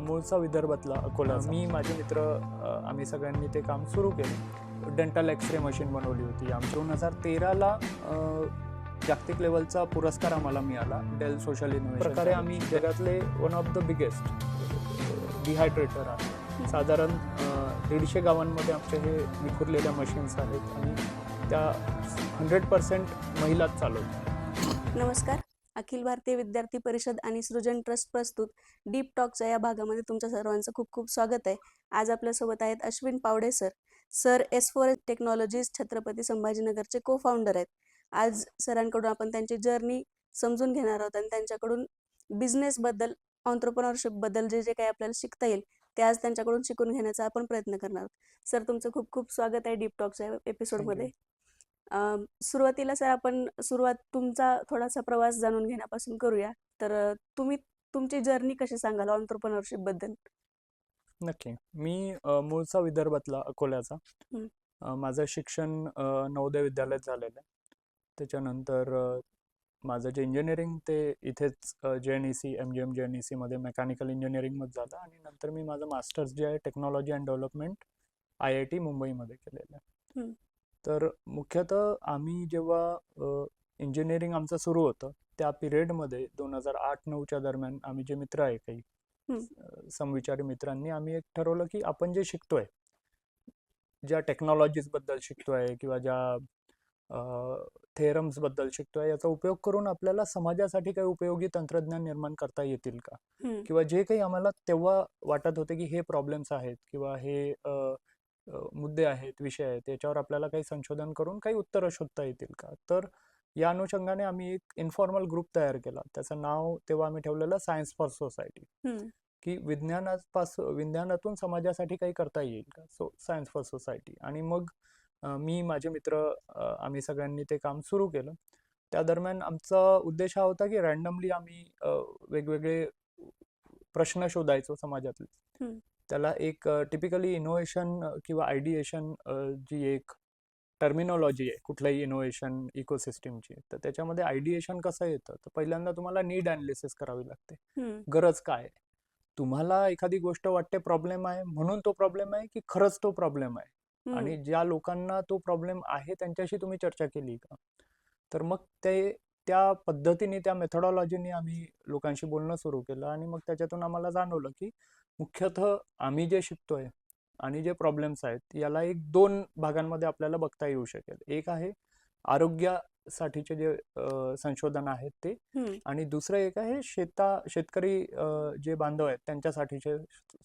मूळचा विदर्भातला अकोल्याचा. मी माझे मित्र आम्ही सगळ्यांनी ते काम सुरू केलं. डेंटल एक्सरे मशीन बनवली होती. आमच्या 2013ला जागतिक लेवलचा पुरस्कार आम्हाला मिळाला डेल सोशल इनोव्हेशन प्रकारे. आम्ही जगातले वन ऑफ द बिगेस्ट डिहायड्रेटर आहे. साधारण 150 गावांमध्ये आमचे हे विखुरलेल्या मशीन्स आहेत आणि त्या 100% महिलाच चालवतात. नमस्कार. अखिल भारतीय विद्यार्थी परिषद आणि सृजन ट्रस्ट प्रस्तुत डीप टॉकच्या या भागामध्ये तुमच्या सर्वांचं खूप खूप स्वागत आहे. आज आपल्यासोबत आहेत Ashwin Pawde sir S4 technologies Chhatrapati संभाजीनगरचे को फाउंडर आहेत. आज सरांकडून आपण त्यांची जर्नी समजून घेणार आहोत आणि त्यांच्याकडून बिझनेसबद्दल, ऑन्ट्रप्रेनरशिपबद्दल जे जे काही आपल्याला शिकता येईल ते आज त्यांच्याकडून शिकून घेण्याचा आपण प्रयत्न करणार आहोत. सर, तुमचं खूप खूप स्वागत आहे डीप टॉकच्या एपिसोडमध्ये. सुरुवातीला सर आपण तुमचा थोडासा प्रवास जाणून घेण्यापासून करूया. तर तुम्ही तुमची जर्नी कशी सांगाल ऑन्ट्रप्रेनरशिप बद्दल? नक्की. मी मूळचा विदर्भातला अकोल्याचा. माझं शिक्षण नवोदय विद्यालयात झालेलं आहे. त्याच्यानंतर माझं जे इंजिनिअरिंग ते इथेच JNEC MGM JNEC मध्ये मेकॅनिकल इंजिनिअरिंगमध्ये झालं आणि नंतर मी माझं मास्टर्स जे आहे टेक्नॉलॉजी अँड डेव्हलपमेंट IIT मुंबईमध्ये केलेलं आहे. तर मुख्यतः आम्ही जेव्हा इंजिनिअरिंग आमचं सुरू होतं त्या पिरियडमध्ये 2008-9च्या दरम्यान आम्ही जे मित्र आहे काही समविचारी मित्रांनी आम्ही एक ठरवलं की आपण जे शिकतोय, ज्या टेक्नॉलॉजीज बद्दल शिकतोय किंवा ज्या थेरम्स बद्दल शिकतोय याचा उपयोग करून आपल्याला समाजासाठी काही उपयोगी तंत्रज्ञान निर्माण करता येतील का, किंवा जे काही आम्हाला तेव्हा वाटत होते की हे प्रॉब्लेम्स आहेत किंवा हे मुद्दे आहेत, विषय आहेत, याच्यावर आपल्याला काही संशोधन करून काही उत्तरं शोधता येतील का. तर या अनुषंगाने आम्ही एक इन्फॉर्मल ग्रुप तयार केला. त्याचं नाव तेव्हा आम्ही ठेवलेलं सायन्स फॉर सोसायटी, की विज्ञानातून समाजासाठी काही करता येईल का. So science for society. आणि मग मी, माझे मित्र, आम्ही सगळ्यांनी ते काम सुरू केलं. त्या दरम्यान आमचा उद्देश हा होता की रॅन्डमली आम्ही वेगवेगळे प्रश्न शोधायचो समाजातले. त्याला एक टिपिकली इनोव्हेशन किंवा आयडिएशन जी एक टर्मिनॉलॉजी आहे कुठल्याही इनोव्हेशन इकोसिस्टीमची, तर त्याच्यामध्ये आयडिएशन कसं येतं, तर पहिल्यांदा तुम्हाला नीड अनालिसिस करावी लागते. गरज काय आहे, तुम्हाला एखादी गोष्ट वाटते प्रॉब्लेम आहे म्हणून तो प्रॉब्लेम आहे की खरंच तो प्रॉब्लेम आहे, आणि ज्या लोकांना तो प्रॉब्लेम आहे त्यांच्याशी तुम्ही चर्चा केली का. तर मग त्या पद्धतीने, त्या मेथोडॉलॉजीने आम्ही लोकांशी बोलणं सुरू केलं आणि मग त्याच्यातून आम्हाला जाणवलं की मुख्यतः आम्ही जे शिकतोय आणि जे प्रॉब्लेम्स आहेत याला एक 2 भागांमध्ये आपल्याला बघता येऊ शकेल. एक आहे आरोग्यासाठीचे जे संशोधन आहेत ते, आणि दुसरं एक आहे शेतकरी जे बांधव आहेत त्यांच्यासाठीचे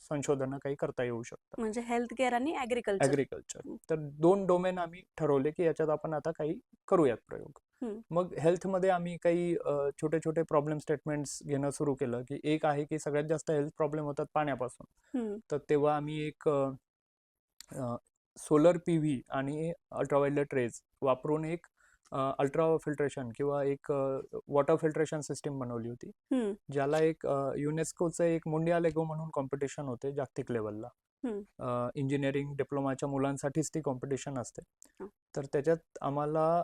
संशोधन काही करता येऊ शकतात, म्हणजे हेल्थ केअर आणि ऍग्रिकल्चर. तर 2 डोमेन आम्ही ठरवले की याच्यात आपण आता काही करूयात प्रयोग. मग हेल्थमध्ये आम्ही काही छोटे छोटे प्रॉब्लेम स्टेटमेंट्स घेणं सुरू केलं, की एक आहे की सगळ्यात जास्त हेल्थ प्रॉब्लेम होतात पाण्यापासून. तर तेव्हा आम्ही एक सोलर PV आणि अल्ट्राव्हायोलेट रेज वापरून एक अल्ट्रा फिल्ट्रेशन किंवा एक वॉटर फिल्ट्रेशन सिस्टीम बनवली होती, ज्याला एक युनेस्कोचं एक मुंडियाल एगो म्हणून कॉम्पिटिशन होते जागतिक लेवलला. इंजिनिअरिंग डिप्लोमाच्या मुलांसाठीच ती कॉम्पिटिशन असते. तर त्याच्यात आम्हाला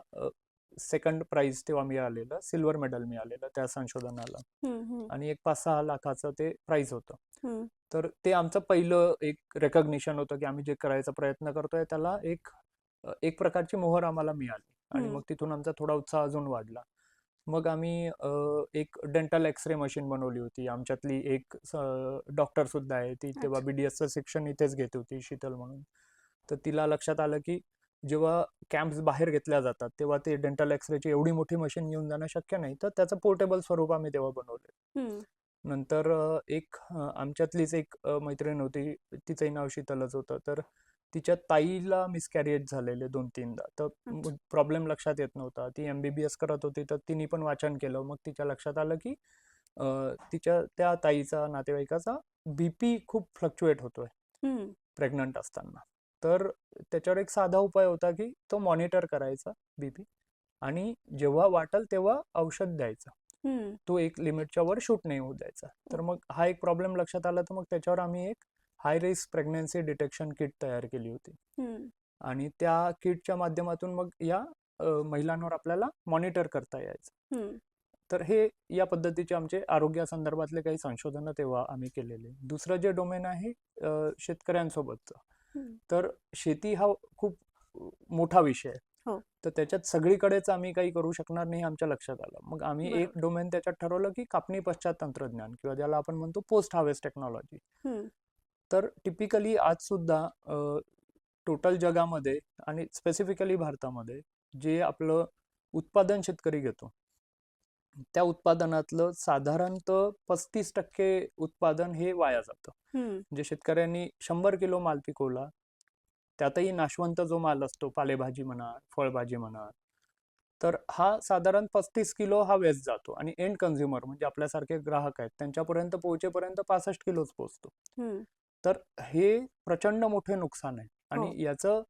सेकंड प्राइज तेव्हा मिळालेलं, सिल्वर मेडल मिळालेलं त्या संशोधनाला, आणि एक 5-6 लाखाचं ते प्राइज होतं. तर ते आमचं पहिलं एक रेकग्निशन होतं की आम्ही जे करायचा प्रयत्न करतोय त्याला एक प्रकारची मोहर आम्हाला मिळाली. आणि मग तिथून आमचा थोडा उत्साह अजून वाढला. मग आम्ही एक डेंटल एक्सरे मशीन बनवली होती. आमच्यातली एक डॉक्टर सुद्धा आहे, ती तेव्हा BDSचं शिक्षण इथेच घेत होती, शीतल म्हणून. तर तिला लक्षात आलं की जेव्हा कॅम्प्स बाहेर घेतल्या जातात तेव्हा ते डेंटल एक्सरेची एवढी मोठी मशीन घेऊन जाणं शक्य नाही, तर त्याचं पोर्टेबल स्वरूप आम्ही तेव्हा बनवले. नंतर एक आमच्यातलीच एक मैत्रीण होती, तिचंही नाव शीतलच होतं. तर तिच्या ताईला मिसकॅरिएज झालेले 2-3दा. तर प्रॉब्लेम लक्षात येत नव्हता. ती MBBS करत होती, तर तिने पण वाचन केलं. मग तिच्या लक्षात आलं की तिच्या त्या ताईचा, नातेवाईकाचा BP खूप फ्लक्च्युएट होतोय प्रेग्नंट असताना. तर त्याच्यावर एक साधा उपाय होता की तो मॉनिटर करायचा BP, आणि जेव्हा वाटेल तेव्हा औषध द्यायचं. तो एक लिमिटच्या वर शूट नाही होऊ द्यायचा. तर मग हा एक प्रॉब्लेम लक्षात आला, तर मग त्याच्यावर आम्ही एक high risk pregnancy detection kit तयार केली होती, आणि त्या किटच्या माध्यमातून मग या महिलांवर आपल्याला मॉनिटर करता यायचं. तर हे या पद्धतीचे आमचे आरोग्यासंदर्भातले काही संशोधन तेव्हा आम्ही केलेले. दुसरं जे डोमेन आहे शेतकऱ्यांसोबतचं, तर शेती हा खूप मोठा विषय आहे. हो. तर त्याच्यात सगळीकडेच आम्ही काही करू शकणार नाही आमच्या लक्षात आलं. मग आम्ही एक बरोबर. डोमेन त्याच्यात ठरवलं की कापणी पश्चात तंत्रज्ञान, किंवा ज्याला आपण म्हणतो पोस्ट हार्वेस्ट टेक्नॉलॉजी. तर टिपिकली आज सुद्धा टोटल जगामध्ये आणि स्पेसिफिकली भारतामध्ये जे आपलं उत्पादन शेतकरी घेतो, त्या उत्पादनातलं साधारणतः 35% उत्पादन हे वाया जातं. म्हणजे शेतकऱ्यांनी 100 किलो माल पिकवला, त्यातही नाशवंत जो माल असतो, पालेभाजी म्हणा, फळभाजी म्हणा, तर हा साधारण 35 किलो हा वेस्ट जातो. आणि एंड कन्झ्युमर म्हणजे आपल्यासारखे ग्राहक आहेत, त्यांच्यापर्यंत पोहोचेपर्यंत 65 किलोच पोहोचतो. तर हे प्रचंड मोठे नुकसान आहे. आणि याचं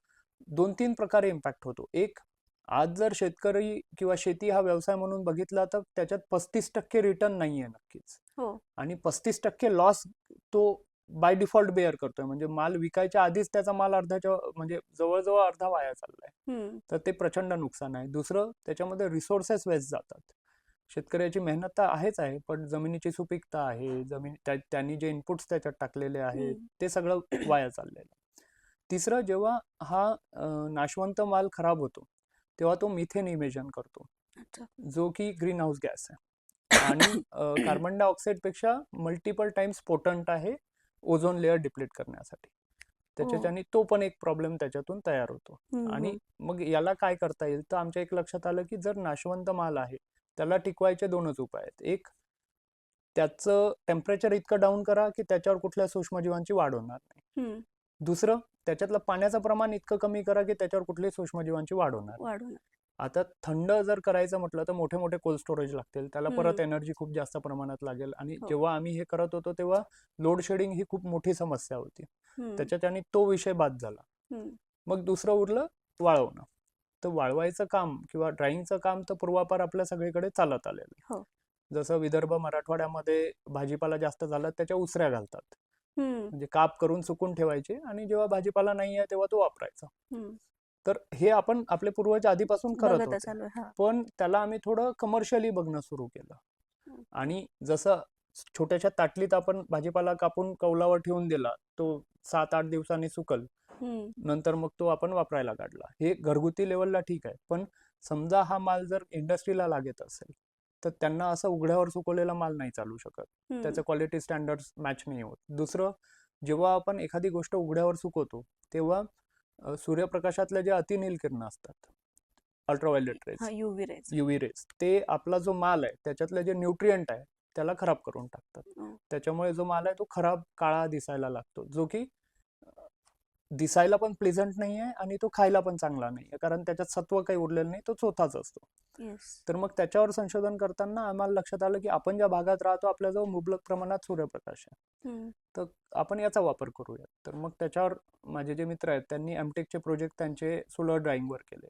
2-3 प्रकारे इम्पॅक्ट होतो. एक, आज जर शेतकरी किंवा शेती हा व्यवसाय म्हणून बघितला तर त्याच्यात 35% रिटर्न नाहीये नक्कीच. आणि 35% लॉस तो बाय डिफॉल्ट बेअर करतोय. म्हणजे माल विकायच्या आधीच त्याचा माल अर्धाच्या म्हणजे जवळजवळ अर्धा वाया चाललाय. तर ते प्रचंड नुकसान आहे. दुसरं, त्याच्यामध्ये रिसोर्सेस वेस्ट जातात. शेतकऱ्याची मेहनत तर आहेच आहे, पण जमिनीची सुपीकता आहे, त्यांनी जे इनपुट्स त्याच्यात टाकलेले आहेत ते सगळं वाया चाललेलं. तिसरं, जेव्हा हा नाशवंत माल खराब होतो तेव्हा तो मिथेन इमिशन करतो, जो की ग्रीन हाऊस गॅस आहे. आणि कार्बन डायऑक्साईड पेक्षा मल्टिपल टाइम्स पोटंट आहे ओझोन लेअर डिप्लीट करण्यासाठी. त्याच्याने तो पण एक प्रॉब्लेम त्याच्यातून तयार होतो. आणि मग याला काय करता येईल, तर आमच्या एक लक्षात आलं की जर नाशवंत माल आहे त्याला टिकवायचे 2च उपाय आहेत. एक, त्याचं टेम्परेचर इतकं डाऊन करा की त्याच्यावर कुठल्या सूक्ष्मजीवांची वाढ होणार नाही. दुसरं, त्याच्यातलं पाण्याचं प्रमाण इतकं कमी करा की त्याच्यावर कुठल्याही सूक्ष्मजीवांची वाढ होणार नाही. आता थंड जर करायचं म्हटलं तर मोठे मोठे कोल्ड स्टोरेज लागतील, त्याला परत एनर्जी खूप जास्त प्रमाणात लागेल. आणि जेव्हा आम्ही हे करत होतो तेव्हा लोड शेडिंग ही खूप मोठी समस्या होती. त्याच्याने तो विषय बाद झाला. मग दुसरं उरलं वाळवणं. तर वाळवायचं काम किंवा ड्रायिंगचं काम तर पूर्वापार आपल्या सगळीकडे चालत आलेलं. जसं विदर्भ मराठवाड्यामध्ये भाजीपाला जास्त झाला त्याच्या उसऱ्या घालतात, म्हणजे काप करून सुकून ठेवायचे आणि जेव्हा भाजीपाला नाही आहे तेव्हा तो वापरायचा. तर हे आपण आपले पूर्वज आधीपासून करत होते, पण त्याला आम्ही थोडं कमर्शियली बघणं सुरू केलं. आणि जसं छोट्याशा ताटलीत आपण भाजीपाला कापून कौलावर ठेवून दिला, तो 7-8 दिवसांनी सुकल, नंतर मग तो आपण वापरायला काढला. हे घरगुती लेवलला ठीक आहे, पण समजा हा माल जर इंडस्ट्रीला लागत असेल तर त्यांना असं उघड्यावर सुकवलेला माल नाही चालू शकत, त्याचं क्वालिटी स्टँडर्ड्स मॅच नाही होत. दुसरं, जेव्हा आपण एखादी गोष्ट उघड्यावर सुकवतो तेव्हा सूर्यप्रकाशातल्या जे अतिनील किरण असतात, अल्ट्राव्हायोलेट रेज, युव्ही रेज, ते आपला जो माल आहे त्याच्यातले जे न्यूट्रिएंट आहे त्याला खराब करून टाकतात. त्याच्यामुळे जो माल आहे तो खराब काळा दिसायला लागतो, जो की दिसायला पण प्लेझंट नाही आहे आणि तो खायला पण चांगला नाही आहे, कारण त्याच्यात सत्व काही उरलेलं नाही, तो चोथाच असतो. तर मग त्याच्यावर संशोधन करताना आम्हाला लक्षात आलं की आपण ज्या भागात राहतो आपल्याजवळ मुबलक प्रमाणात सूर्यप्रकाश आहे, तर आपण याचा वापर करूया. तर मग त्याच्यावर माझे जे मित्र आहेत त्यांनी एमटेकचे प्रोजेक्ट त्यांचे सोलर ड्रायिंगवर केले.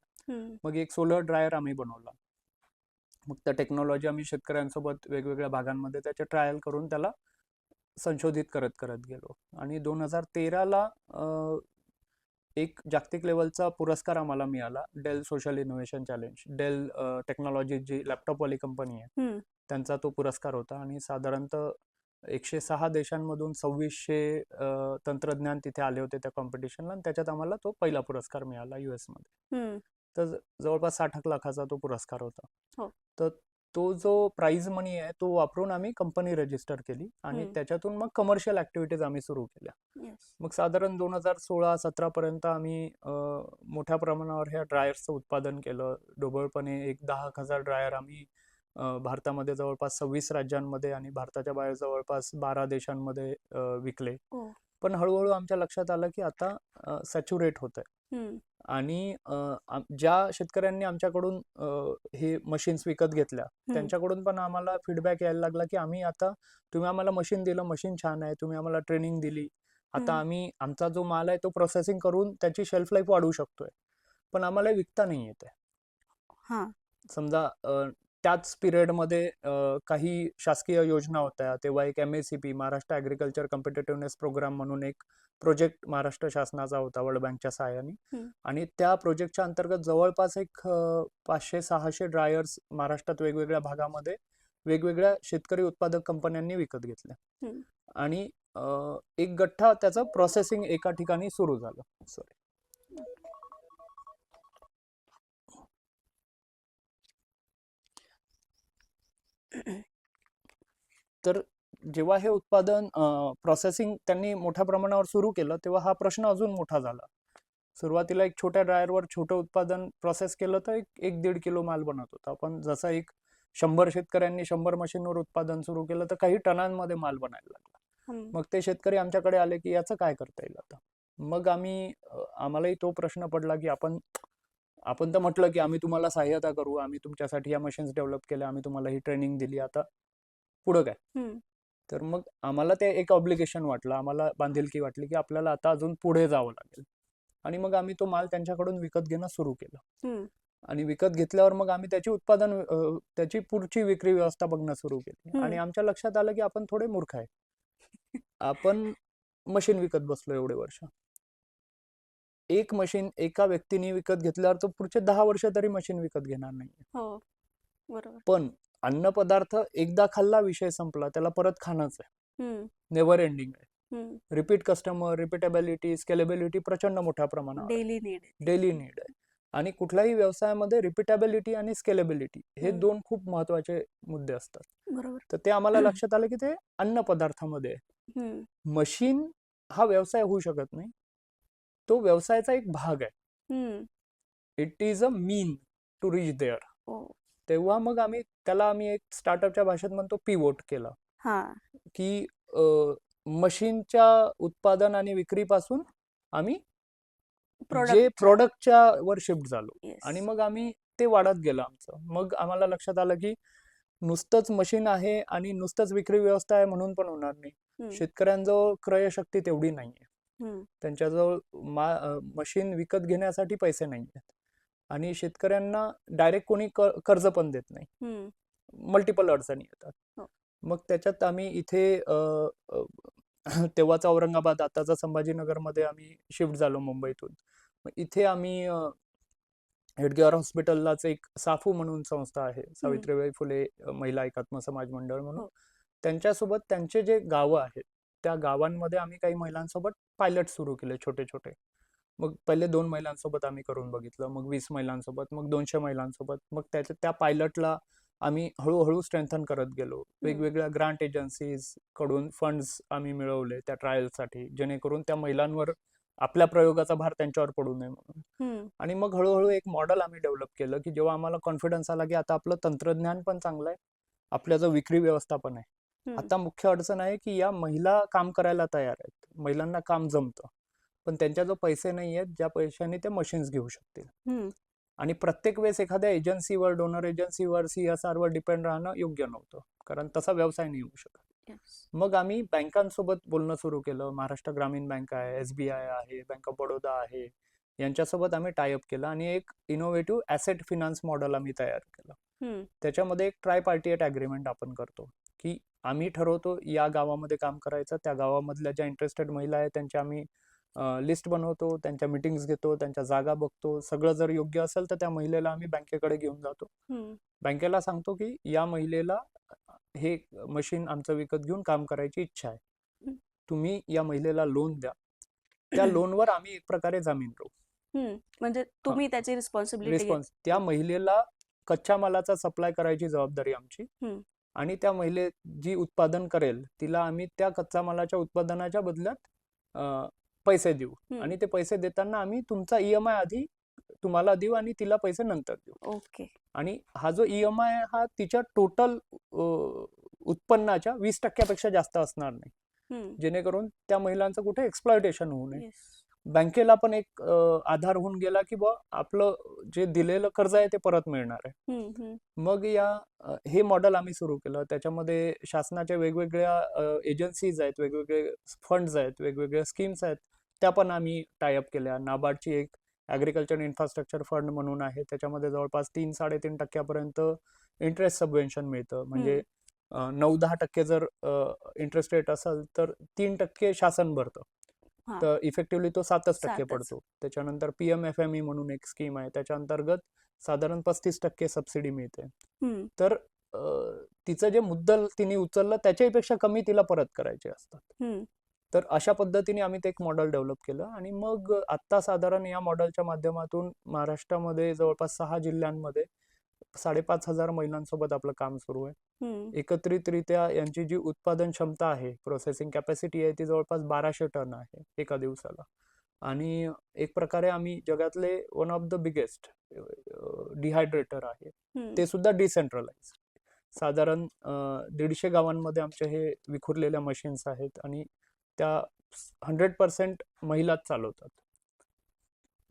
मग एक सोलर ड्रायर आम्ही बनवला. मग त्या टेक्नॉलॉजी आम्ही शेतकऱ्यांसोबत वेगवेगळ्या भागांमध्ये त्याचे ट्रायल करून त्याला संशोधित करत करत गेलो. आणि 2013ला एक जागतिक लेवलचा पुरस्कार आम्हाला मिळाला, Dell social innovation challenge. Dell technology जी लॅपटॉपवाली कंपनी आहे त्यांचा तो पुरस्कार होता. आणि साधारणतः 106 देशांमधून 2600 तंत्रज्ञान तिथे आले होते त्या कॉम्पिटिशनला, आणि त्याच्यात आम्हाला तो पहिला पुरस्कार मिळाला US मध्ये. तर जवळपास 60 लाखाचा तो पुरस्कार होता. तर तो जो प्राइज मनी आहे तो वापरून आम्ही कंपनी रजिस्टर केली आणि त्याच्यातून मग कमर्शियल ऍक्टिव्हिटीज आम्ही सुरू केल्या. मग साधारण 2016-17 पर्यंत आम्ही मोठ्या प्रमाणावर ह्या ड्रायर्सचं उत्पादन केलं. ढोबळपणे एक 10,000 ड्रायर आम्ही भारतामध्ये जवळपास 26 राज्यांमध्ये आणि भारताच्या बाहेर जवळपास 12 देशांमध्ये विकले. पण हळूहळू आमच्या लक्षात आलं की आता सॅच्युरेट होत आहे. आणि ज्या शेतकऱ्यांनी आमच्याकडून हे मशीन्स विकत घेतल्या त्यांच्याकडून पण आम्हाला फीडबॅक यायला लागला की तुम्ही आम्हाला मशीन दिलं, मशीन छान आहे, तुम्ही आम्हाला ट्रेनिंग दिली, आता आम्ही आमचा जो माल आहे तो प्रोसेसिंग करून त्याची शेल्फ लाईफ वाढवू शकतोय, पण आम्हाला विकता नाही येत आहे. समजा त्याच पिरियडमध्ये काही शासकीय योजना होत्या तेव्हा. एक MACP, महाराष्ट्र ॲग्रिकल्चर कॉम्पिटिटिव्हनेस प्रोग्राम म्हणून एक प्रोजेक्ट महाराष्ट्र शासनाचा होता वर्ल्ड बँकच्या सहाय्याने. आणि त्या प्रोजेक्टच्या अंतर्गत जवळपास एक 500-600 ड्रायर्स महाराष्ट्रात वेगवेगळ्या भागामध्ये वेगवेगळ्या शेतकरी उत्पादक कंपन्यांनी विकत घेतल्या. हम्म. आणि एक गठ्ठा त्याचं प्रोसेसिंग एका ठिकाणी सुरू झालं. सॉरी. तर जेव्हा हे उत्पादन प्रोसेसिंग त्यांनी मोठ्या प्रमाणावर सुरू केलं तेव्हा हा प्रश्न अजून मोठा झाला. सुरुवातीला एक छोट्या ड्रायरवर छोटं उत्पादन प्रोसेस केलं तर 1-1.5 किलो माल बनत होता. पण जसं 100 शेतकऱ्यांनी 100 मशीनवर उत्पादन सुरू केलं तर काही टनांमध्ये माल बनायला लागला. मग ते शेतकरी आमच्याकडे आले की याचं काय करता येईल आता. मग आम्हालाही तो प्रश्न पडला की आपण तर म्हटलं की आम्ही तुम्हाला सहाय्यता करू, आम्ही तुमच्यासाठी या मशीन्स डेव्हलप केल्या, आम्ही तुम्हाला ही ट्रेनिंग दिली, आता पुढं काय. तर मग आम्हाला ते एक ऑब्लिगेशन वाटलं, आम्हाला बांधिलकी वाटली की आपल्याला आता अजून पुढे जावं लागेल. आणि मग आम्ही तो माल त्यांच्याकडून विकत घेणं सुरू केलं. आणि विकत घेतल्यावर मग आम्ही त्याची पुढची विक्री व्यवस्था बघणं सुरू केली. आणि आमच्या लक्षात आलं की आपण थोडे मूर्ख आहे. आपण मशीन विकत बसलो एवढे वर्ष. एक मशीन एका व्यक्तीने विकत घेतल्यावर तो पुढचे 10 वर्ष तरी मशीन विकत घेणार नाही. हो, बरोबर. पण अन्न पदार्थ एकदा खाल्ला विषय संपला, त्याला परत खाणंच आहे. नेव्हर एंडिंग आहे. रिपीट कस्टमर, रिपीटेबिलिटी, स्केलेबिलिटी प्रचंड मोठ्या प्रमाणावर डेली नीड आहे. आणि कुठल्याही व्यवसायामध्ये रिपीटेबिलिटी आणि स्केलेबिलिटी हे 2 खूप महत्वाचे मुद्दे असतात. बरोबर. तर ते आम्हाला लक्षात आलं की ते अन्न पदार्थामध्ये आहे. मशीन हा व्यवसाय होऊ शकत नाही, तो व्यवसायाचा एक भाग आहे. It is a mean to reach there. तेव्हा मग आम्ही एक स्टार्टअपच्या भाषेत म्हणतो पिवोट केला, की मशीनच्या उत्पादन आणि विक्रीपासून आम्ही जे प्रोडक्टच्या वर शिफ्ट झालो. आणि मग आम्ही ते वाढत गेलं आमचं. मग आम्हाला लक्षात आलं की नुसतंच मशीन आहे आणि नुसतंच विक्री व्यवस्था आहे म्हणून पण होणार नाही. शेतकऱ्यांजवळ क्रयशक्ती तेवढी नाहीये, त्यांच्याजवळ मशीन विकत घेण्यासाठी पैसे नाहीयेत. आणि शेतकऱ्यांना डायरेक्ट कोणी कर्ज पण देत नाही. मल्टिपल अडचणी येतात. मग त्याच्यात आम्ही इथे तेव्हाचा औरंगाबाद, आताचा संभाजीनगरमध्ये आम्ही शिफ्ट झालो मुंबईतून. इथे आम्ही हेडगेवार हॉस्पिटललाच एक साफू म्हणून संस्था आहे, सावित्रीबाई फुले महिला एकात्म समाज मंडळ म्हणून. त्यांच्यासोबत त्यांचे जे गावं आहेत त्या गावांमध्ये आम्ही काही महिलांसोबत पायलट सुरू केले छोटे छोटे. मग पहिले 2 महिलांसोबत आम्ही करून बघितलं, मग 20 महिलांसोबत, मग 200 महिलांसोबत. मग त्या पायलटला आम्ही हळूहळू स्ट्रेंथन करत गेलो. वेगवेगळ्या ग्रांट एजन्सीज कडून फंड्स आम्ही मिळवले त्या ट्रायलसाठी, जेणेकरून त्या महिलांवर आपल्या प्रयोगाचा भार त्यांच्यावर पडू नये म्हणून. आणि मग हळूहळू एक मॉडेल आम्ही डेव्हलप केलं की जेव्हा आम्हाला कॉन्फिडन्स आला की आता आपलं तंत्रज्ञान पण चांगलं आहे, आपल्या जो विक्री व्यवस्थापन आहे, आता मुख्य अडचण आहे की या महिला काम करायला तयार आहेत, महिलांना काम जमतं, पण त्यांच्या जो पैसे नाही आहेत ज्या पैशाने ते मशीन्स घेऊ शकतील. आणि प्रत्येक वेळेस एखाद्या एजन्सीवर, डोनर एजन्सीवर, CSR वर डिपेंड राहणं योग्य नव्हतं, कारण तसा व्यवसाय नाही होऊ शकत. मग आम्ही बँकांसोबत बोलणं सुरू केलं. महाराष्ट्र ग्रामीण बँक आहे, SBI आहे, बँक ऑफ बडोदा आहे, यांच्यासोबत आम्ही टायअप केलं आणि एक इनोव्हेटिव्ह ॲसेट फिनान्स मॉडेल आम्ही तयार केलं. त्याच्यामध्ये एक ट्रायपार्टिएट ॲग्रीमेंट आपण करतो की आम्ही ठरवतो या गावामध्ये काम करायचं, त्या गावामधल्या ज्या इंटरेस्टेड महिला आहेत त्यांच्या आम्ही लिस्ट बनवतो, त्यांच्या मीटिंग्स घेतो, त्यांच्या जागा बघतो. सगळं जर योग्य असेल तर त्या महिलेला आम्ही बँकेकडे घेऊन जातो. बँकेला सांगतो की या महिलेला हे मशीन आमचं विकत घेऊन काम करायची इच्छा आहे, तुम्ही या महिलेला लोन द्या. त्या लोनवर आम्ही एक प्रकारे जामीन राहू. म्हणजे तुम्ही त्याची रिस्पॉन्सिबिलिटी, त्या महिलेला कच्च्या मालाचा सप्लाय करायची जबाबदारी आमची. आणि त्या महिले जी उत्पादन करेल तिला आम्ही त्या कच्च्या मालाच्या उत्पादनाच्या बदल्यात पैसे देऊ. आणि ते पैसे देताना आम्ही तुमचा EMI आधी तुम्हाला देऊ आणि तिला पैसे नंतर देऊ. ओके. आणि हा जो EMI हा तिच्या टोटल उत्पन्नाच्या 20% जास्त असणार नाही, जेणेकरून त्या महिलांचं कुठे एक्सप्लॉयटेशन होऊ नये. बँकेला पण एक आधार होऊन गेला की बा आपलं जे दिलेलं कर्ज आहे ते परत मिळणार आहे. मग हे मॉडेल आम्ही सुरू केलं. त्याच्यामध्ये शासनाच्या वेगवेगळ्या एजन्सीज आहेत, वेगवेगळे फंड्स आहेत, वेगवेगळ्या स्कीम्स आहेत, त्या पण आम्ही टायअप केल्या. नाबार्डची एक ॲग्रिकल्चर इन्फ्रास्ट्रक्चर फंड म्हणून आहे, त्याच्यामध्ये जवळपास 3-3.5% इंटरेस्ट सबवेन्शन मिळतं. म्हणजे 9-10% जर इंटरेस्ट रेट असेल तर 3% शासन भरतं, तर इफेक्टिव्हली तो 7% पडतो. त्याच्यानंतर PMFME म्हणून एक स्कीम आहे, त्याच्या अंतर्गत साधारण 35% सबसिडी मिळते. तर तिचं जे मुद्दल तिने उचललं त्याच्यापेक्षा कमी तिला परत करायचे असतात. तर अशा पद्धतीने आम्ही ते एक मॉडेल डेव्हलप केलं आणि मग आता साधारण या मॉडेलच्या माध्यमातून महाराष्ट्रामध्ये जवळपास 6 जिल्ह्यांमध्ये 5,500 महिलांसोबत आपलं काम सुरू आहे. एकत्रितरित्या यांची जी उत्पादन क्षमता आहे, प्रोसेसिंग कॅपॅसिटी आहे, ती जवळपास 1200 टन आहे एका दिवसाला. आणि एक प्रकारे आम्ही जगातले वन ऑफ द बिगेस्ट डिहायड्रेटर आहे, ते सुद्धा डिसेंट्रलाइज. साधारण 150 गावांमध्ये आमचे हे विखुरलेल्या मशीन्स आहेत आणि त्या 100% महिलाच चालवतात.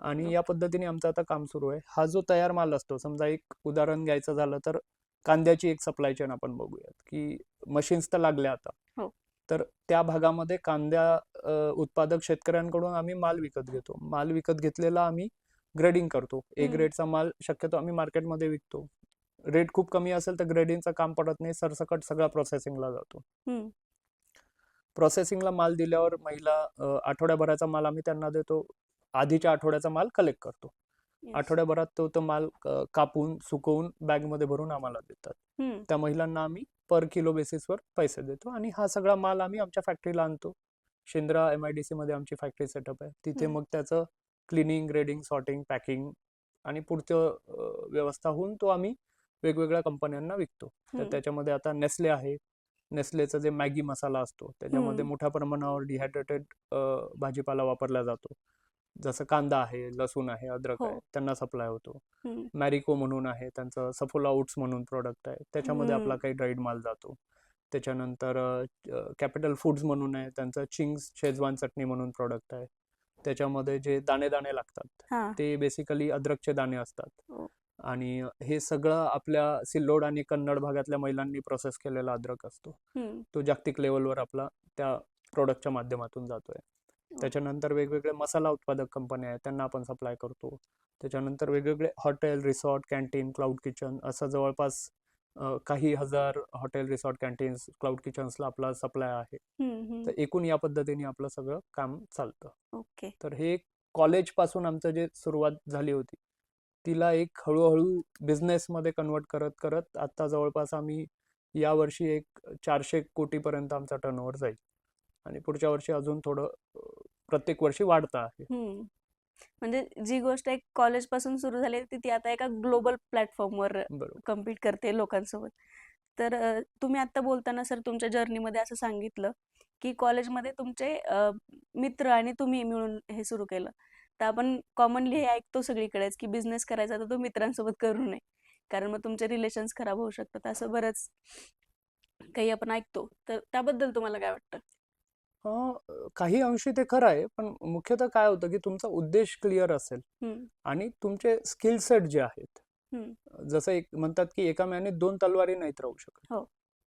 आणि या पद्धतीने आमचं आता काम सुरू आहे. हा जो तयार माल असतो, समजा एक उदाहरण घ्यायचं झालं तर कांद्याची एक सप्लाय चेन आपण बघूयात, की मशीन्स तर लागल्या आता. तर त्या भागामध्ये कांद्या उत्पादक शेतकऱ्यांकडून आम्ही माल विकत घेतो. माल विकत घेतलेला आम्ही ग्रेडिंग करतो. ए ग्रेडचा माल शक्यतो आम्ही मार्केटमध्ये विकतो. रेट खूप कमी असेल तर ग्रेडिंगचं काम पडत नाही, सरसकट सगळा प्रोसेसिंगला जातो. प्रोसेसिंगला माल दिल्यावर महिला आठवड्याभराचा माल आम्ही त्यांना देतो. आधीच्या आठवड्याचा माल कलेक्ट करतो. आठवड्याभरात तो माल कापून सुकवून बॅगमध्ये भरून आम्हाला देतात. त्या महिलांना आम्ही पर किलो बेसिसवर पैसे देतो आणि हा सगळा माल आम्ही आमच्या फॅक्टरीला आणतो. शेंद्रा MIDC मध्ये आमची फॅक्टरी सेटअप आहे. तिथे मग त्याचं क्लिनिंग, ग्रेडिंग, सॉर्टिंग, पॅकिंग आणि पुढचं व्यवस्था होऊन तो आम्ही वेगवेगळ्या कंपन्यांना विकतो. तर त्याच्यामध्ये आता नेस्ले आहे. नेस्लेचा जे मॅगी मसाला असतो त्याच्यामध्ये मोठ्या प्रमाणावर डिहायड्रेटेड भाजीपाला वापरला जातो. जसं कांदा आहे, लसूण आहे, अद्रक आहे, त्यांना सप्लाय होतो. मॅरिको म्हणून आहे, त्यांचं सफोला ओट्स म्हणून प्रोडक्ट आहे, त्याच्यामध्ये आपला काही ड्राईड माल जातो. त्याच्यानंतर कॅपिटल फूड्स म्हणून आहे, त्यांचं चिंग्स शेजवान चटणी म्हणून प्रोडक्ट आहे. त्याच्यामध्ये जे दाणे दाणे लागतात ते बेसिकली अद्रकचे दाणे असतात. आणि हे सगळं आपल्या सिल्लोड आणि कन्नड भागातल्या महिलांनी प्रोसेस केलेला अद्रक असतो. तो जागतिक लेवलवर आपला त्या प्रोडक्टच्या माध्यमातून जातोय. त्याच्यानंतर वेगवेगळे मसाला उत्पादक कंपन्या आहेत, त्यांना आपण सप्लाय करतो. त्याच्यानंतर वेगवेगळे hotel, resort, canteen, cloud kitchen असं जवळपास काही हजार हॉटेल, रिसॉर्ट, कॅन्टीन्स, क्लाउड किचन्सला आपला सप्लाय आहे. तर एकूण या पद्धतीने आपलं सगळं काम चालतं. तर हे कॉलेज पासून आमचं जे सुरुवात झाली होती तिला एक हळूहळू बिझनेस मध्ये कन्वर्ट करत करत आता जवळपास आम्ही या वर्षी एक 400 कोटीपर्यंत आमचा टर्नओव्हर जाईल आणि पुढच्या वर्षी अजून थोडं प्रत्येक वर्षी वाढतं आहे. म्हणजे जी गोष्ट एक कॉलेज पासून सुरू झाली ती आता एका ग्लोबल प्लॅटफॉर्मवर कम्पीट करते लोकांसोबत. तर तुम्ही आता बोलताना सर तुमच्या जर्नीमध्ये असं सांगितलं की कॉलेजमध्ये तुमचे मित्र आणि तुम्ही मिळून हे सुरू केलं. तर आपण कॉमनली हे ऐकतो सगळीकडेच की बिझनेस करायचा तर तो मित्रांसोबत करू नये, कारण मग तुमचे रिलेशन्स खराब होऊ शकतात, असं बरंच काही आपण ऐकतो. तर त्याबद्दल तुम्हाला काय वाटतं? काही अंशी ते खरं आहे, पण मुख्यतः काय होतं की तुमचा उद्देश क्लिअर असेल आणि तुमचे स्किल सेट जे आहेत, जसं एक म्हणतात की एका मॅने 2 तलवारी नाहीत राहू शकत.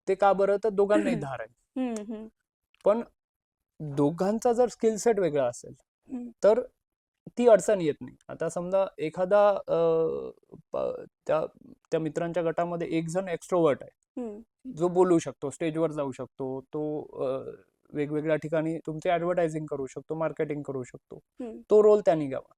ते का बरं, तर दोघांनाही धार आहे. पण दोघांचा जर स्किल सेट वेगळा असेल तर ती अडचण येत नाही. आता समजा एखादा त्या मित्रांच्या गटामध्ये एक जण एक्स्ट्रोवर्ट आहे, जो बोलू शकतो, स्टेजवर जाऊ शकतो, तो वेगवेगळ्या ठिकाणी तुमचे ऍडव्हर्टायझिंग करू शकतो, मार्केटिंग करू शकतो, तो रोल त्यांनी घ्यावा.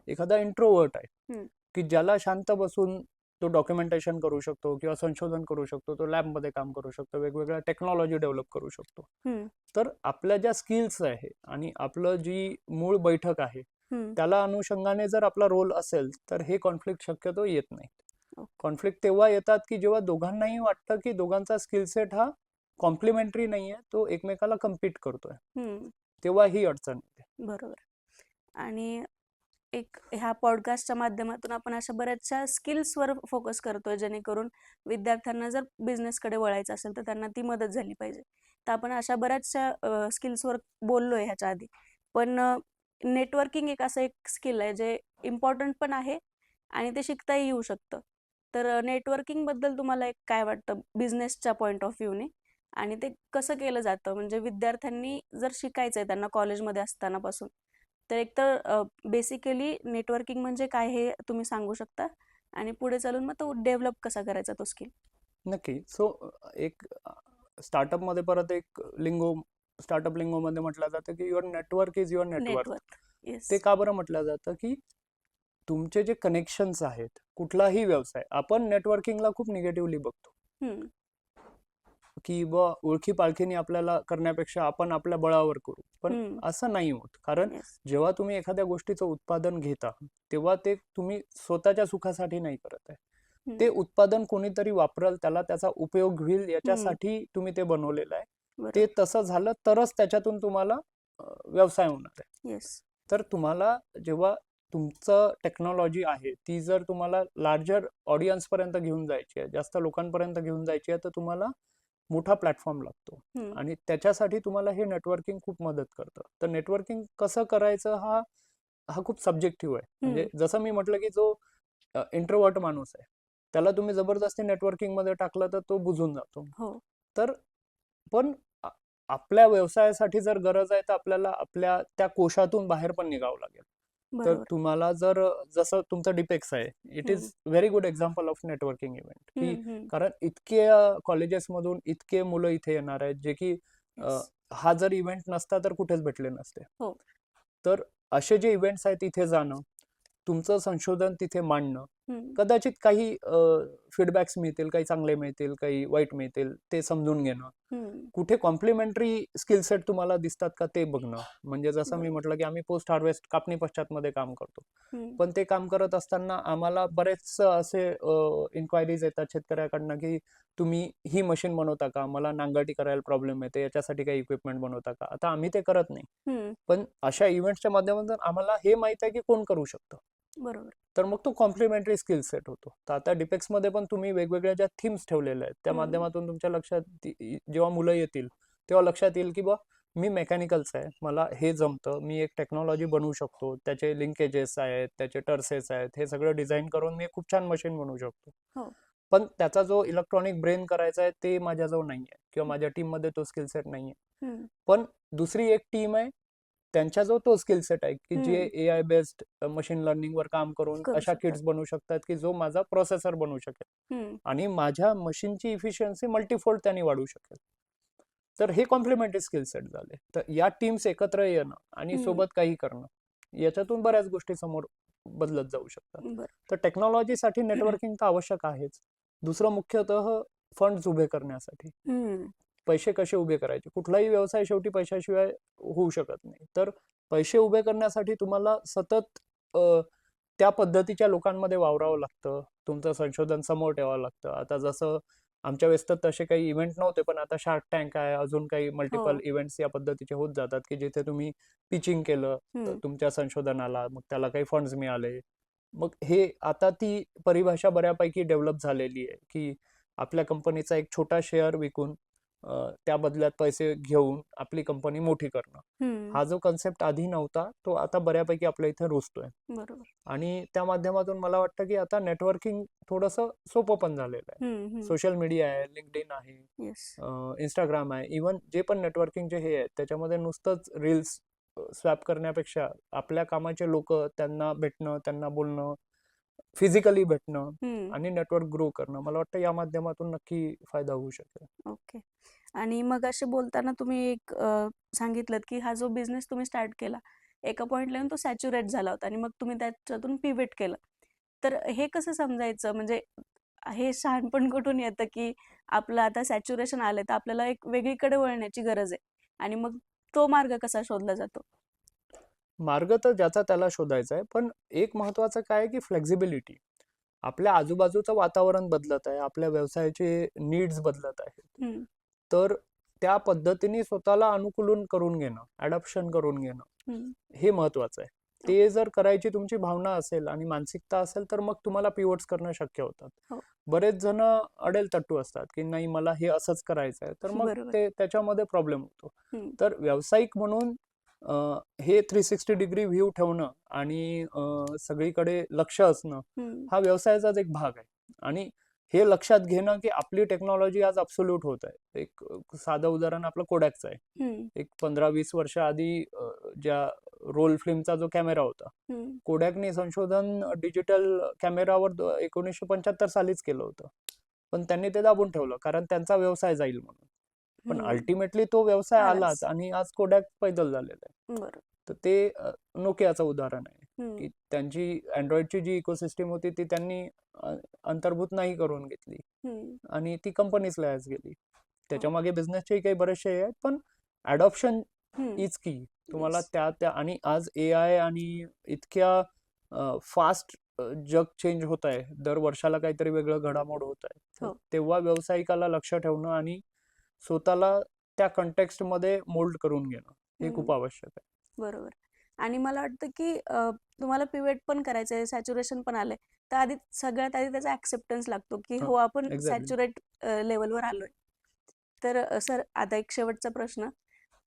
एखादा इंट्रोवर्ट आहे की ज्याला शांत बसून तो डॉक्युमेंटेशन करू शकतो किंवा संशोधन करू शकतो, तो लॅबमध्ये काम करू शकतो, वेगवेगळ्या टेक्नॉलॉजी डेव्हलप करू शकतो. तर आपल्या ज्या स्किल्स आहे आणि आपलं जी मूळ बैठक आहे त्याला अनुषंगाने जर आपला रोल असेल तर हे कॉन्फ्लिक्ट शक्यतो येत नाही. कॉन्फ्लिक्ट तेव्हा येतात की जेव्हा दोघांनाही वाटतं की दोघांचा स्किल सेट हा कॉम्प्लिमेंटरी नाहीये, तो एकमेकाला कम्पीट करतोय, तेव्हा ही अडचण येते. बरोबर. आणि एक ह्या पॉडकास्टच्या माध्यमातून आपण अशा बऱ्याचशा स्किल्सवर फोकस करतोय जेणेकरून विद्यार्थ्यांना जर बिझनेसकडे वळायचं असेल तर त्यांना ती मदत झाली पाहिजे. तर आपण अशा बऱ्याचशा स्किल्सवर बोललोय ह्याच्या आधी, पण नेटवर्किंग एक असं एक स्किल आहे जे इम्पॉर्टंट पण आहे आणि ते शिकताही येऊ शकतं. तर नेटवर्किंग बद्दल तुम्हाला एक काय वाटतं बिझनेसच्या पॉईंट ऑफ व्ह्यूने, आणि ते कसं केलं जातं? म्हणजे विद्यार्थ्यांनी जर शिकायचंय त्यांना कॉलेजमध्ये असताना पासून, तर एकतर बेसिकली नेटवर्किंग म्हणजे काय हे तुम्ही सांगू शकता आणि पुढे चालून मग तो डेव्हलप कसा करायचा तो स्किल. नक्की. सो एक स्टार्टअप मध्ये परत एक स्टार्टअप लिंगो मध्ये म्हटलं जातं की your network is your network. ते का बरं म्हटलं जातं की तुमचे जे कनेक्शन्स आहेत, कुठलाही व्यवसाय आपण नेटवर्किंगला खूप निगेटिव्हली बघतो. हम्म. की बुवा ओळखी पाळखीने आपल्याला करण्यापेक्षा आपण आपल्या बळावर करू, पण हम्म. असं नाही होत. कारण येस. जेव्हा तुम्ही एखाद्या गोष्टीचं उत्पादन घेता तेव्हा ते तुम्ही स्वतःच्या सुखासाठी नाही करत आहे. ते उत्पादन कोणीतरी वापरल, त्याला त्याचा उपयोग होईल याच्यासाठी तुम्ही ते बनवलेलं आहे. ते बरोबर. तसं झालं तरच त्याच्यातून तुम्हाला व्यवसाय होणार आहे. येस. तर तुम्हाला जेव्हा तुमचं टेक्नॉलॉजी आहे ती जर तुम्हाला लार्जर ऑडियन्स पर्यंत घेऊन जायची आहे, जास्त लोकांपर्यंत घेऊन जायची आहे, तर तुम्हाला मोठा प्लॅटफॉर्म लागतो आणि त्याच्यासाठी तुम्हाला हे नेटवर्किंग खूप मदत करतं. तर नेटवर्किंग कसं करायचं हा हा खूप सब्जेक्टिव्ह आहे. म्हणजे जसं मी म्हटलं की जो इंट्रोवर्ट माणूस आहे त्याला तुम्ही जबरदस्ती नेटवर्किंग मध्ये टाकलं तर तो बुजून जातो. हो. तर पण आपल्या व्यवसायासाठी जर गरज आहे तर आपल्याला आपल्या त्या कोशातून बाहेर पण निघावं लागेल. तर बरोबर. तुम्हाला जर जसं तुमचं डिपेक्स आहे, it is very good example of networking event की कारण इतके कॉलेजेसमधून इतके मुलं इथे येणार आहेत जे की येस. हा जर इव्हेंट नसता तर कुठेच भेटले नसते. हो. तर असे जे इव्हेंट्स आहेत तिथे जाणं, तुमचं संशोधन तिथे मांडणं, कदाचित काही फीडबॅक्स मिळतील, काही चांगले मिळतील, काही वाईट मिळतील, ते समजून घेणं, कुठे कॉम्प्लिमेंटरी स्किल सेट तुम्हाला दिसतात का ते बघणं. म्हणजे जसं मी म्हटलं की आम्ही पोस्ट हार्वेस्ट कापणी पश्चात मध्ये काम करतो, पण ते काम करत असताना आम्हाला बरेच असे इन्क्वायरीज येतात शेतकऱ्याकडनं की तुम्ही ही मशीन बनवता का, मला नांगरटी करायला प्रॉब्लेम येते, याच्यासाठी काही इक्विपमेंट बनवता का. आता आम्ही ते करत नाही, पण अशा इव्हेंट्सच्या माध्यमातून आम्हाला हे माहित आहे की कोण करू शकतं. बरोबर. तर मग तो कॉम्प्लिमेंटरी स्किल सेट होतो. तर आता डिपेक्स मध्ये पण तुम्ही वेगवेगळ्या ज्या थीम्स ठेवलेल्या आहेत त्या माध्यमातून तुमच्या लक्षात जेव्हा मुलं येतील तेव्हा लक्षात येईल की बा मी मेकॅनिकलच आहे, मला हे जमतं, मी एक टेक्नॉलॉजी बनवू शकतो, त्याचे लिंकेजेस आहेत, त्याचे टर्सेस आहेत, हे सगळं डिझाईन करून मी खूप छान मशीन बनवू शकतो. पण त्याचा जो इलेक्ट्रॉनिक ब्रेन करायचा आहे ते माझ्याजवळ नाहीये किंवा माझ्या टीम मध्ये तो स्किल सेट नाहीये. पण दुसरी एक टीम आहे त्यांच्याजवळ तो स्किल सेट आहे की जे AI बेस्ड मशीन लर्निंग वर काम करून अशा किट्स बनवू शकतात की जो माझा प्रोसेसर बनवू शकेल आणि माझ्या मशीनची इफिशियन्सी मल्टीफोल्ड त्यांनी वाढवू शकेल. तर हे कॉम्प्लिमेंटरी स्किल सेट झाले. तर या टीम्स एकत्र येणं आणि सोबत काही करणं, याच्यातून बऱ्याच गोष्टी समोर बदलत जाऊ शकतात. तर टेक्नॉलॉजीसाठी नेटवर्किंग तर आवश्यक आहेच. दुसरं मुख्यतः फंड्स उभे करण्यासाठी. पैसे कसे उभे करायचे, कुठलाही व्यवसाय शेवटी पैशाशिवाय होऊ शकत नाही. तर पैसे उभे करण्यासाठी तुम्हाला सतत त्या पद्धतीच्या लोकांमध्ये वावरावं लागतं, तुमचं संशोधन समोर ठेवावं लागतं. आता जसं आमच्या वेळेस तर तसे काही इव्हेंट नव्हते, पण आता शार्क टँक आहे, अजून काही मल्टिपल इव्हेंट्स या पद्धतीचे होत जातात की जिथे तुम्ही पिचिंग केलं तुमच्या संशोधनाला, मग त्याला काही फंड्स मिळाले. मग हे आता ती परिभाषा बऱ्यापैकी डेव्हलप झालेली आहे की आपल्या कंपनीचा एक छोटा शेअर विकून त्या बदल्यात पैसे घेऊन आपली कंपनी मोठी करणं, हा जो कन्सेप्ट आधी नव्हता तो आता बऱ्यापैकी आपल्या इथे रुजतोय. आणि त्या माध्यमातून मला वाटतं की आता नेटवर्किंग थोडस सोपं पण झालेलं आहे. सोशल मीडिया आहे, लिंक्डइन आहे, इंस्टाग्राम आहे, इव्हन जे पण नेटवर्किंगचे हे आहेत त्याच्यामध्ये नुसतंच रील्स स्वॅप करण्यापेक्षा आपल्या कामाचे लोक त्यांना भेटणं, त्यांना बोलणं, फिजिकली भेटणं आणि नेटवर्क ग्रो करणं, मला वाटतं या माध्यमातून नक्की फायदा होऊ शकेल. ओके. आणि मग असे बोलताना तुम्ही एक सांगितलं की हा जो बिझनेस तुम्ही स्टार्ट केला एका पॉइंटला येऊन तो सॅच्युरेट झाला होता आणि मग तुम्ही त्याच्यातून पिव्हेट केलं. तर हे कसं समजायचं, म्हणजे हे शहाणपण कुठून येतं की आपलं आता सॅच्युरेशन आलंय तर आपल्याला एक वेगळीकडे वळण्याची गरज आहे आणि मग तो मार्ग कसा शोधला जातो? मार्ग तर ज्याचा त्याला शोधायचा आहे, पण एक महत्वाचं काय आहे की फ्लेक्झिबिलिटी. आपल्या आजूबाजूचं वातावरण बदलत आहे, आपल्या व्यवसायाचे नीड्स बदलत आहेत, तर त्या पद्धतीने स्वतःला अनुकूलन करून घेणं, अडॉप्शन करून घेणं हे महत्वाचं आहे. ते जर करायची तुमची भावना असेल आणि मानसिकता असेल तर मग तुम्हाला पिवट्स करणं शक्य होतात. बरेच जण अडेल तट्टू असतात की नाही मला हे असंच करायचं आहे, तर मग ते त्याच्यामध्ये प्रॉब्लेम होतो. तर व्यावसायिक म्हणून हे 360 डिग्री व्ह्यू ठेवणं आणि सगळीकडे लक्ष असणं हा व्यवसायाचाच एक भाग आहे. आणि हे लक्षात घेणं की आपली टेक्नॉलॉजी आज अब्सोल्यूट होत आहे. एक साधं उदाहरण आपलं कोडॅकचं आहे. एक 15-20 वर्ष आधी ज्या रोल फिल्मचा जो कॅमेरा होता, कोडॅकने संशोधन डिजिटल कॅमेरावर 1975 सालीच केलं होतं, पण त्यांनी ते दाबून ठेवलं कारण त्यांचा व्यवसाय जाईल म्हणून. पण अल्टिमेटली तो व्यवसाय आलाच आणि आज कोडॅक पैदल झालेला आहे. तर ते नोकियाचं उदाहरण आहे की त्यांची अँड्रॉइडची जी इकोसिस्टीम होती ती त्यांनी अंतर्भूत नाही करून घेतली. आणि ती कंपनीजला ॲज गेली. त्याच्यामागे बिझनेसचे काही बरेचसे आहेत, पण ॲडॉप्शन इज की. तुम्हाला त्या आणि आज AI आणि इतक्या फास्ट जग चेंज होत आहे, दर वर्षाला काहीतरी वेगळं घडामोड होत आहे. तेव्हा व्यावसायिकाला लक्ष ठेवणं आणि स्वतःला त्या कंटेक्स्टमध्ये मोल्ड करून घेणं हे खूप आवश्यक आहे. बरोबर. आणि मला वाटतं की तुम्हाला पिव्हेट पण करायचं आहे, सॅच्युरेशन पण आलंय, तर आधी सगळ्यात आधी त्याचा ऍक्सेप्टन्स लागतो की हो आपण सॅच्युरेट लेवलवर आलोय. तर सर, आता एक शेवटचा प्रश्न.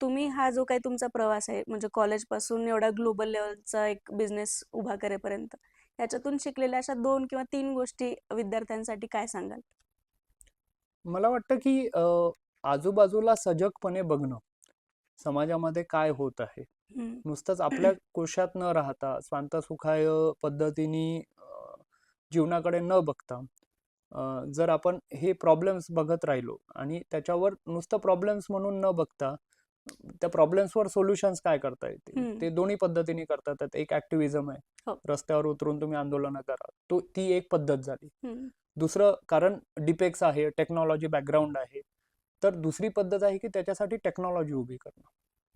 तुम्ही हा जो काही तुमचा प्रवास आहे, म्हणजे कॉलेजपासून एवढा ग्लोबल लेवलचा एक बिझनेस उभा करेपर्यंत, याच्यातून शिकलेल्या अशा 2 किंवा 3 गोष्टी विद्यार्थ्यांसाठी काय सांगाल? मला वाटतं की आजूबाजूला सजगपणे बघणं, समाजामध्ये काय होत आहे. नुसतंच आपल्या कोशात न राहता स्वांतसुखाय पद्धतीने जीवनाकडे न बघता, जर आपण हे प्रॉब्लेम्स बघत राहिलो आणि त्याच्यावर नुसतं प्रॉब्लेम्स म्हणून न बघता त्या प्रॉब्लेम्सवर सोल्युशन्स काय करता येतील, ते दोन्ही पद्धतीने करता येतात. एक ऍक्टिव्हिजम आहे, रस्त्यावर उतरून तुम्ही आंदोलन करा, ती एक पद्धत झाली. दुसरं, कारण डिपेक्स आहे, टेक्नॉलॉजी बॅकग्राऊंड आहे, तर दुसरी पद्धत आहे की त्याच्यासाठी टेक्नॉलॉजी उभी करणं,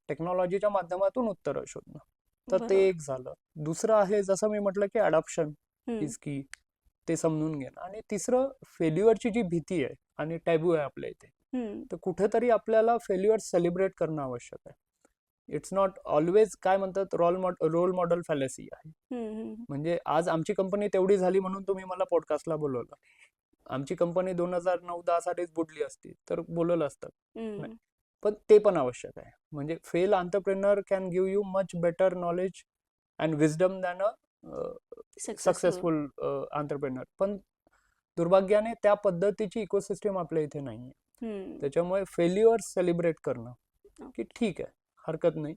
टेक्नॉलॉजीच्या माध्यमातून उत्तरं शोधणं. तर ते एक झालं. दुसरं आहे, जसं मी म्हटलं की अडॉप्शन इज की, ते समजून घेणं. आणि तिसरं, फेल्युअरची जी भीती आहे आणि टॅबू आहे आपल्या इथे, तर कुठेतरी आपल्याला फेल्युअर सेलिब्रेट करणं आवश्यक आहे. इट्स नॉट ऑलवेज काय म्हणतात, रोल मॉडेल फॅलेसी आहे. म्हणजे आज आमची कंपनी तेवढी झाली म्हणून तुम्ही मला पॉडकास्टला बोलवलं. आमची कंपनी 2009-10 सालीच बुडली असती तर बोलवलं असतं. पण ते पण आवश्यक आहे. म्हणजे fail entrepreneur can give you much better knowledge and wisdom than a successful entrepreneur. पण दुर्भाग्याने त्या पद्धतीची इकोसिस्टम आपल्या इथे नाहीये. त्याच्यामुळे फेल्युअर सेलिब्रेट करणं की ठीक आहे, हरकत नाही,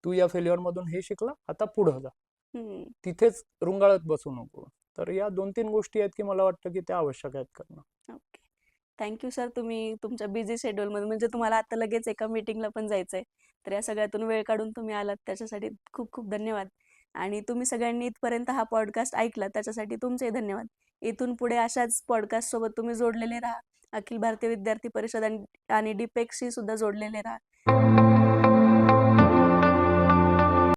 तू या फेल्युअर मधून हे शिकला, आता पुढे जा, तिथेच रुंगाळत बसू नको. तर या 2-3 गोष्टी आहेत की मला वाटतं की त्या आवश्यक आहेत करणं. ओके. Thank you sir. तुम्ही तुमच्या बिझी शेड्यूलमध्ये, म्हणजे तुम्हाला आता लगेच एका मीटिंगला पण जायचंय, तर या सगळ्यातून वेळ काढून तुम्ही आलात त्याच्यासाठी खूप खूप धन्यवाद. आणि तुम्ही सगळ्यांनी इथपर्यंत हा पॉडकास्ट ऐकला त्याच्यासाठी तुमचे धन्यवाद. इथून पुढे अशाच पॉडकास्ट सोबत तुम्ही जोडलेले राहा. अखिल भारतीय विद्यार्थी परिषद आणि डिपेक्सशी सुद्धा जोडलेले राहा.